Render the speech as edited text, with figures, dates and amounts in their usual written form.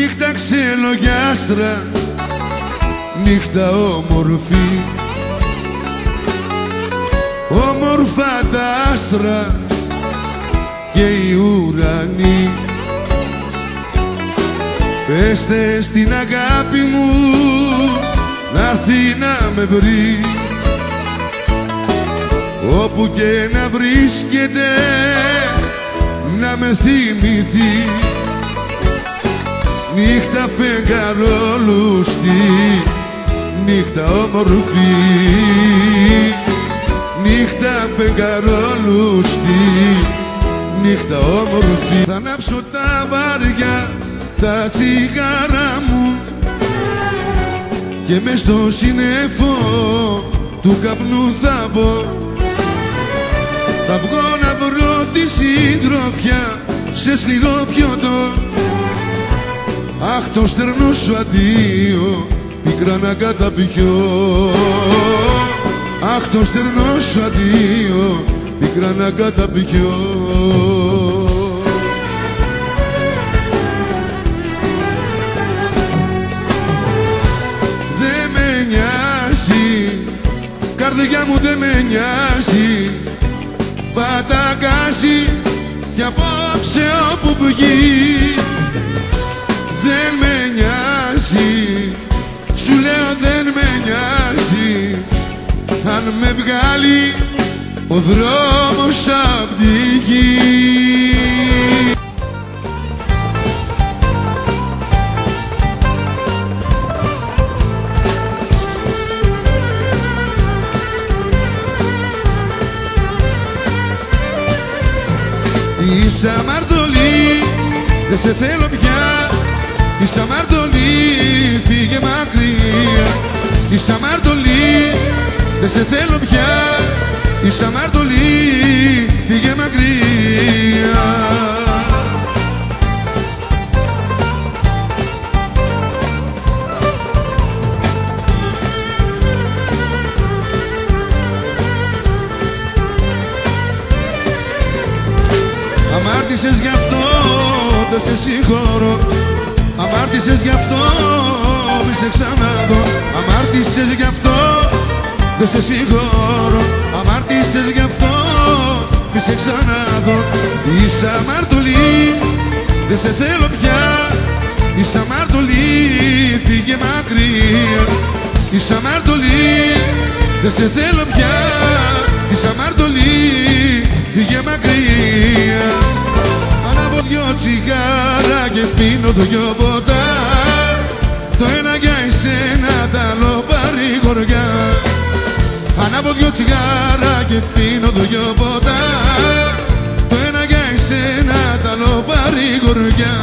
Νύχτα ξελογιάστρα, νύχτα όμορφη, όμορφα τα άστρα και οι ουρανοί. Πέστε στην αγάπη μου να'ρθεί να με βρει, όπου και να βρίσκεται να με θυμηθεί. Νύχτα φεγγαρόλουστη, νύχτα όμορφη, νύχτα φεγγαρόλουστη, νύχτα όμορφη. Θα ανάψω τα βάρια, τα τσιγάρα μου και μες στο σύννεφο του καπνού θα μπω. Θα βγω να βρω τη συντροφιά σε σκληρό πιωτό. Αχ, το στερνό σου αντίο, πικρά να καταπιώ. Αχ, το στερνό σου αντίο, πικρά να καταπιώ. Δε με νοιάζει, καρδιά μου δε με νοιάζει, πάτα γκάζι κι απόψε όπου βγει. Δεν με νοιάζει, σου λέω δεν με νοιάζει, αν με βγάλει ο δρόμος απ' τη γη. Είσαι αμαρτωλή, δεν σε θέλω πια. Είσαι αμαρτωλή, φύγε μακριά. Είσαι αμαρτωλή, δεν σε θέλω πια. Είσαι αμαρτωλή, φύγε μακριά. Αμάρτησες γι' αυτό, δεν σε συγχωρώ. Αμάρτησες γι' αυτό, μη σε ξαναδώ. Αμάρτησες γι' αυτό, δεν σε συγχωρώ. Αμάρτησες γι' αυτό, μη σε ξαναδώ. Είσαι αμαρτωλή, δεν σε θέλω πια. Είσαι αμαρτωλή, φύγε μακριά. Είσαι αμαρτωλή, δεν σε θέλω πια. Είσαι αμαρτωλή, φύγε μακριά. Ανάβω δυο τσιγάρα και πίνω δυο ποτά. Το ένα για εσένα, τ' άλλο παρηγοριά. Ανάβω δυο τσιγάρα και πίνω δυο ποτά. Το ένα για εσένα, τ' άλλο παρηγοριά.